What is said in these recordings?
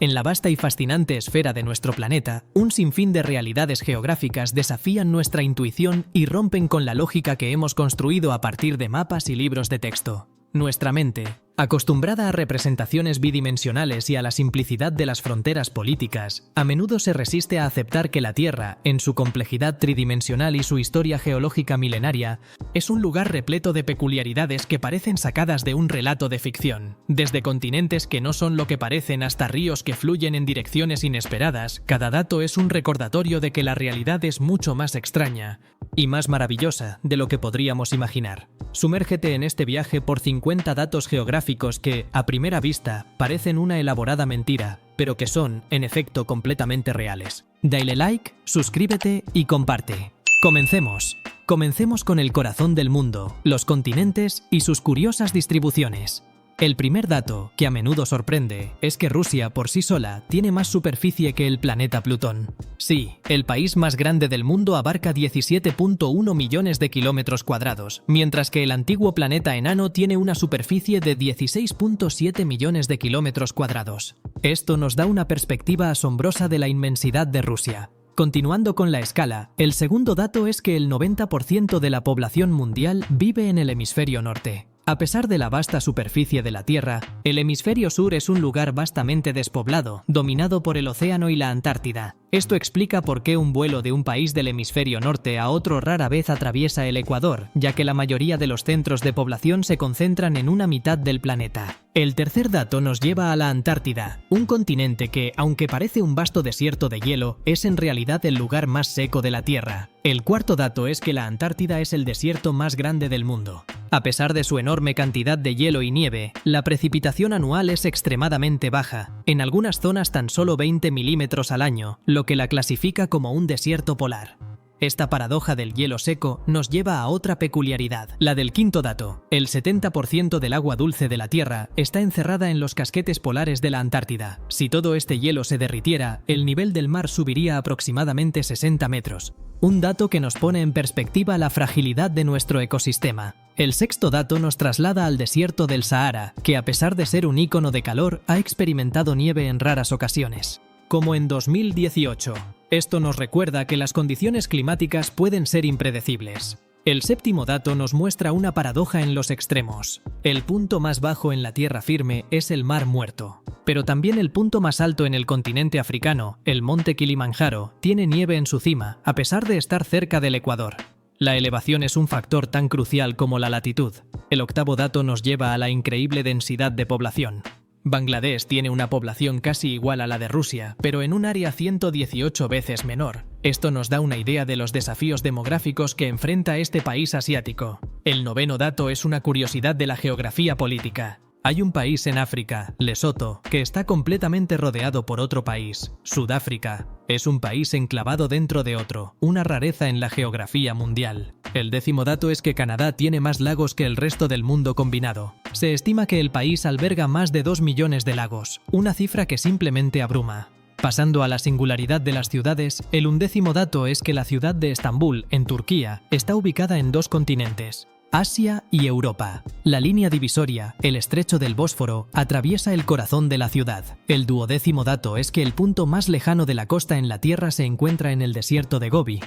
En la vasta y fascinante esfera de nuestro planeta, un sinfín de realidades geográficas desafían nuestra intuición y rompen con la lógica que hemos construido a partir de mapas y libros de texto. Nuestra mente, acostumbrada a representaciones bidimensionales y a la simplicidad de las fronteras políticas, a menudo se resiste a aceptar que la Tierra, en su complejidad tridimensional y su historia geológica milenaria, es un lugar repleto de peculiaridades que parecen sacadas de un relato de ficción. Desde continentes que no son lo que parecen hasta ríos que fluyen en direcciones inesperadas, cada dato es un recordatorio de que la realidad es mucho más extraña y más maravillosa de lo que podríamos imaginar. Sumérgete en este viaje por 50 datos geográficos que, a primera vista, parecen una elaborada mentira, pero que son, en efecto, completamente reales. Dale like, suscríbete y comparte. ¡Comencemos! Comencemos con el corazón del mundo, los continentes y sus curiosas distribuciones. El primer dato, que a menudo sorprende, es que Rusia por sí sola tiene más superficie que el planeta Plutón. Sí, el país más grande del mundo abarca 17.1 millones de kilómetros cuadrados, mientras que el antiguo planeta enano tiene una superficie de 16.7 millones de kilómetros cuadrados. Esto nos da una perspectiva asombrosa de la inmensidad de Rusia. Continuando con la escala, el segundo dato es que el 90% de la población mundial vive en el hemisferio norte. A pesar de la vasta superficie de la Tierra, el hemisferio sur es un lugar vastamente despoblado, dominado por el océano y la Antártida. Esto explica por qué un vuelo de un país del hemisferio norte a otro rara vez atraviesa el Ecuador, ya que la mayoría de los centros de población se concentran en una mitad del planeta. El tercer dato nos lleva a la Antártida, un continente que, aunque parece un vasto desierto de hielo, es en realidad el lugar más seco de la Tierra. El cuarto dato es que la Antártida es el desierto más grande del mundo. A pesar de su enorme cantidad de hielo y nieve, la precipitación anual es extremadamente baja, en algunas zonas tan solo 20 milímetros al año, lo que la clasifica como un desierto polar. Esta paradoja del hielo seco nos lleva a otra peculiaridad, la del quinto dato. El 70% del agua dulce de la Tierra está encerrada en los casquetes polares de la Antártida. Si todo este hielo se derritiera, el nivel del mar subiría aproximadamente 60 metros. Un dato que nos pone en perspectiva la fragilidad de nuestro ecosistema. El sexto dato nos traslada al desierto del Sahara, que a pesar de ser un ícono de calor, ha experimentado nieve en raras ocasiones, como en 2018. Esto nos recuerda que las condiciones climáticas pueden ser impredecibles. El séptimo dato nos muestra una paradoja en los extremos. El punto más bajo en la tierra firme es el Mar Muerto. Pero también el punto más alto en el continente africano, el monte Kilimanjaro, tiene nieve en su cima, a pesar de estar cerca del Ecuador. La elevación es un factor tan crucial como la latitud. El octavo dato nos lleva a la increíble densidad de población. Bangladesh tiene una población casi igual a la de Rusia, pero en un área 118 veces menor. Esto nos da una idea de los desafíos demográficos que enfrenta este país asiático. El noveno dato es una curiosidad de la geografía política. Hay un país en África, Lesoto, que está completamente rodeado por otro país, Sudáfrica. Es un país enclavado dentro de otro, una rareza en la geografía mundial. El décimo dato es que Canadá tiene más lagos que el resto del mundo combinado. Se estima que el país alberga más de 2 millones de lagos, una cifra que simplemente abruma. Pasando a la singularidad de las ciudades, el undécimo dato es que la ciudad de Estambul, en Turquía, está ubicada en dos continentes, Asia y Europa. La línea divisoria, el estrecho del Bósforo, atraviesa el corazón de la ciudad. El duodécimo dato es que el punto más lejano de la costa en la Tierra se encuentra en el desierto de Gobi,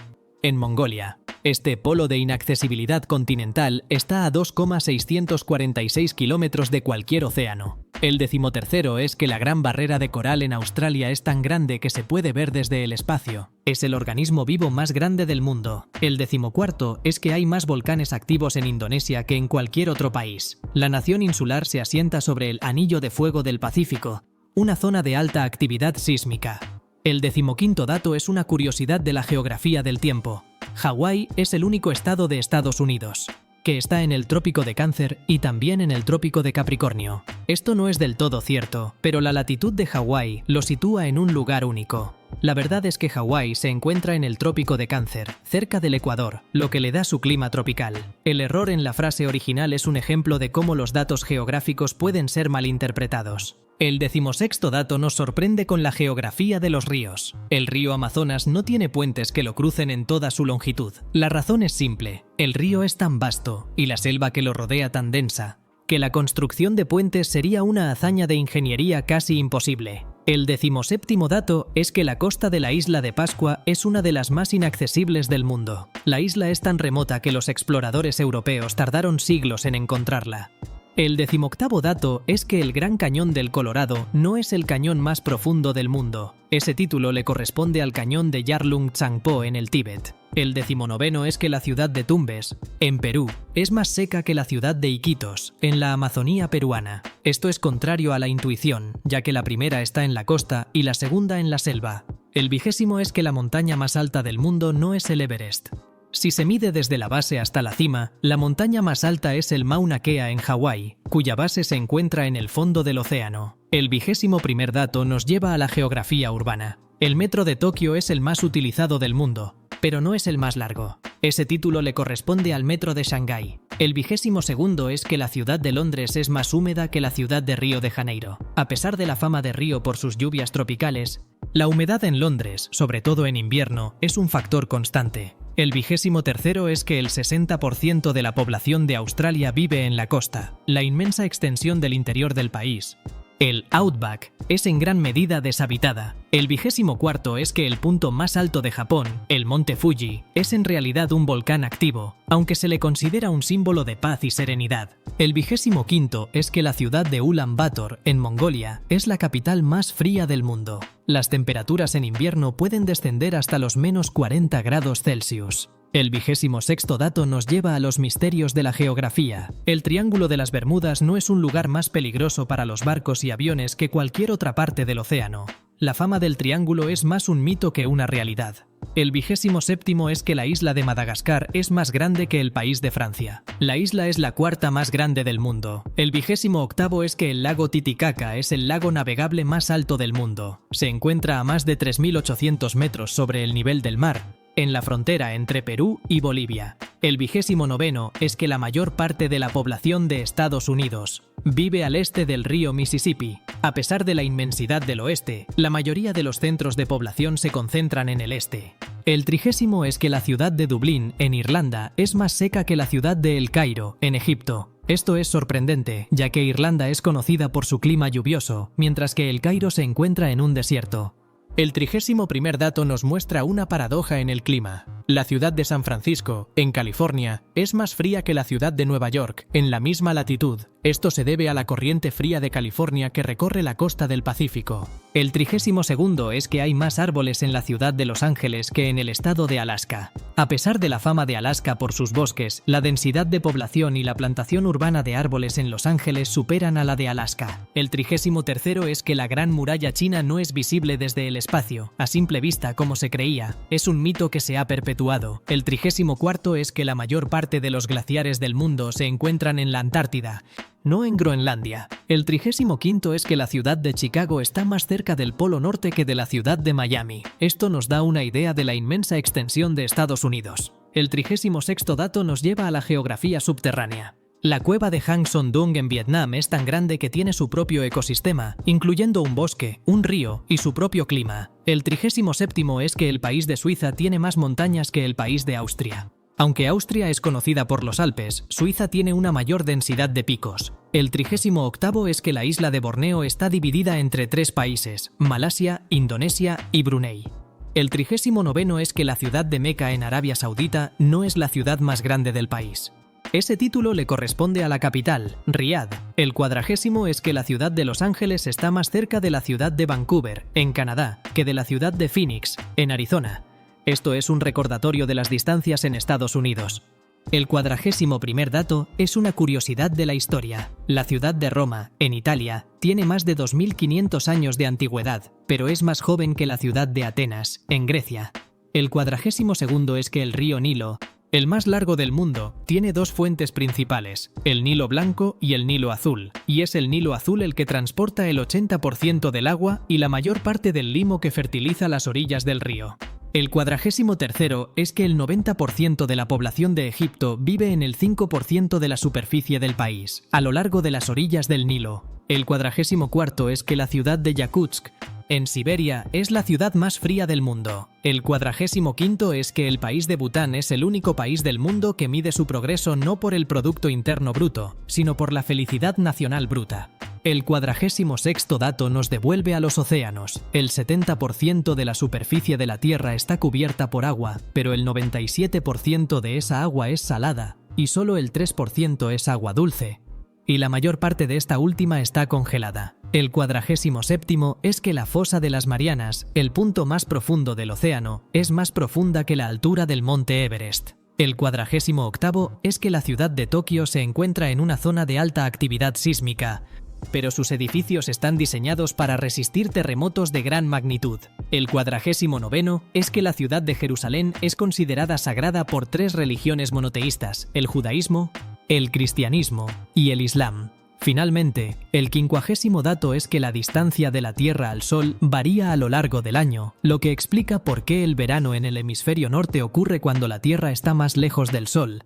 en Mongolia. Este polo de inaccesibilidad continental está a 2,646 kilómetros de cualquier océano. El decimotercero es que la Gran Barrera de Coral en Australia es tan grande que se puede ver desde el espacio. Es el organismo vivo más grande del mundo. El decimocuarto es que hay más volcanes activos en Indonesia que en cualquier otro país. La nación insular se asienta sobre el Anillo de Fuego del Pacífico, una zona de alta actividad sísmica. El decimoquinto dato es una curiosidad de la geografía del tiempo. Hawái es el único estado de Estados Unidos que está en el Trópico de Cáncer y también en el Trópico de Capricornio. Esto no es del todo cierto, pero la latitud de Hawái lo sitúa en un lugar único. La verdad es que Hawái se encuentra en el Trópico de Cáncer, cerca del Ecuador, lo que le da su clima tropical. El error en la frase original es un ejemplo de cómo los datos geográficos pueden ser malinterpretados. El decimosexto dato nos sorprende con la geografía de los ríos. El río Amazonas no tiene puentes que lo crucen en toda su longitud. La razón es simple: el río es tan vasto y la selva que lo rodea tan densa, que la construcción de puentes sería una hazaña de ingeniería casi imposible. El 17º dato es que la costa de la isla de Pascua es una de las más inaccesibles del mundo. La isla es tan remota que los exploradores europeos tardaron siglos en encontrarla. El 18º dato es que el Gran Cañón del Colorado no es el cañón más profundo del mundo. Ese título le corresponde al cañón de Yarlung Tsangpo en el Tíbet. El 19º es que la ciudad de Tumbes, en Perú, es más seca que la ciudad de Iquitos, en la Amazonía peruana. Esto es contrario a la intuición, ya que la primera está en la costa y la segunda en la selva. El 20º es que la montaña más alta del mundo no es el Everest. Si se mide desde la base hasta la cima, la montaña más alta es el Mauna Kea en Hawái, cuya base se encuentra en el fondo del océano. El 21º dato nos lleva a la geografía urbana. El metro de Tokio es el más utilizado del mundo, pero no es el más largo. Ese título le corresponde al metro de Shanghái. El 22º es que la ciudad de Londres es más húmeda que la ciudad de Río de Janeiro. A pesar de la fama de Río por sus lluvias tropicales, la humedad en Londres, sobre todo en invierno, es un factor constante. El 23º es que el 60% de la población de Australia vive en la costa, la inmensa extensión del interior del país. El Outback es en gran medida deshabitada. El 24º es que el punto más alto de Japón, el monte Fuji, es en realidad un volcán activo, aunque se le considera un símbolo de paz y serenidad. El 25º es que la ciudad de Ulan Bator, en Mongolia, es la capital más fría del mundo. Las temperaturas en invierno pueden descender hasta los -40 grados Celsius. El 26º dato nos lleva a los misterios de la geografía. El Triángulo de las Bermudas no es un lugar más peligroso para los barcos y aviones que cualquier otra parte del océano. La fama del triángulo es más un mito que una realidad. El 27º es que la isla de Madagascar es más grande que el país de Francia. La isla es la cuarta más grande del mundo. El 28º es que el lago Titicaca es el lago navegable más alto del mundo. Se encuentra a más de 3.800 metros sobre el nivel del mar, en la frontera entre Perú y Bolivia. El 29º es que la mayor parte de la población de Estados Unidos vive al este del río Mississippi. A pesar de la inmensidad del oeste, la mayoría de los centros de población se concentran en el este. El 30º es que la ciudad de Dublín, en Irlanda, es más seca que la ciudad de El Cairo, en Egipto. Esto es sorprendente, ya que Irlanda es conocida por su clima lluvioso, mientras que El Cairo se encuentra en un desierto. El 31º dato nos muestra una paradoja en el clima. La ciudad de San Francisco, en California, es más fría que la ciudad de Nueva York, en la misma latitud. Esto se debe a la corriente fría de California que recorre la costa del Pacífico. El 32º es que hay más árboles en la ciudad de Los Ángeles que en el estado de Alaska. A pesar de la fama de Alaska por sus bosques, la densidad de población y la plantación urbana de árboles en Los Ángeles superan a la de Alaska. El 33º es que la Gran Muralla China no es visible desde el espacio, a simple vista como se creía. Es un mito que se ha perpetuado. El 34º es que la mayor parte de los glaciares del mundo se encuentran en la Antártida, no en Groenlandia. El 35º es que la ciudad de Chicago está más cerca del Polo Norte que de la ciudad de Miami. Esto nos da una idea de la inmensa extensión de Estados Unidos. El 36º dato nos lleva a la geografía subterránea. La cueva de Hang Son Doong en Vietnam es tan grande que tiene su propio ecosistema, incluyendo un bosque, un río y su propio clima. El 37º es que el país de Suiza tiene más montañas que el país de Austria. Aunque Austria es conocida por los Alpes, Suiza tiene una mayor densidad de picos. El 38º es que la isla de Borneo está dividida entre 3 países: Malasia, Indonesia y Brunei. El 39º es que la ciudad de Meca en Arabia Saudita no es la ciudad más grande del país. Ese título le corresponde a la capital, Riad. El 40º es que la ciudad de Los Ángeles está más cerca de la ciudad de Vancouver, en Canadá, que de la ciudad de Phoenix, en Arizona. Esto es un recordatorio de las distancias en Estados Unidos. El 41º dato es una curiosidad de la historia. La ciudad de Roma, en Italia, tiene más de 2500 años de antigüedad, pero es más joven que la ciudad de Atenas, en Grecia. El 42º es que el río Nilo, el más largo del mundo, tiene 2 fuentes principales, el Nilo Blanco y el Nilo Azul, y es el Nilo Azul el que transporta el 80% del agua y la mayor parte del limo que fertiliza las orillas del río. El 43º es que el 90% de la población de Egipto vive en el 5% de la superficie del país, a lo largo de las orillas del Nilo. El 44º es que la ciudad de Yakutsk, en Siberia, es la ciudad más fría del mundo. El 45º es que el país de Bután es el único país del mundo que mide su progreso no por el Producto Interno Bruto, sino por la felicidad nacional bruta. El 46º dato nos devuelve a los océanos. El 70% de la superficie de la Tierra está cubierta por agua, pero el 97% de esa agua es salada y solo el 3% es agua dulce. Y la mayor parte de esta última está congelada. El 47º es que la fosa de las Marianas, el punto más profundo del océano, es más profunda que la altura del monte Everest. El 48º es que la ciudad de Tokio se encuentra en una zona de alta actividad sísmica, pero sus edificios están diseñados para resistir terremotos de gran magnitud. El 49º es que la ciudad de Jerusalén es considerada sagrada por 3 religiones monoteístas: el judaísmo, el cristianismo y el islam. Finalmente, el 50º dato es que la distancia de la Tierra al Sol varía a lo largo del año, lo que explica por qué el verano en el hemisferio norte ocurre cuando la Tierra está más lejos del Sol,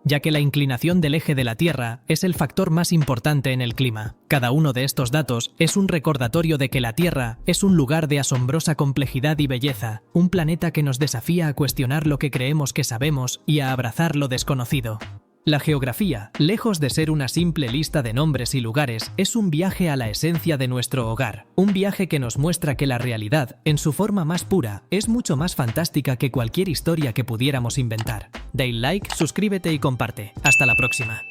ya que la inclinación del eje de la Tierra es el factor más importante en el clima. Cada uno de estos datos es un recordatorio de que la Tierra es un lugar de asombrosa complejidad y belleza, un planeta que nos desafía a cuestionar lo que creemos que sabemos y a abrazar lo desconocido. La geografía, lejos de ser una simple lista de nombres y lugares, es un viaje a la esencia de nuestro hogar, un viaje que nos muestra que la realidad, en su forma más pura, es mucho más fantástica que cualquier historia que pudiéramos inventar. Dale like, suscríbete y comparte. Hasta la próxima.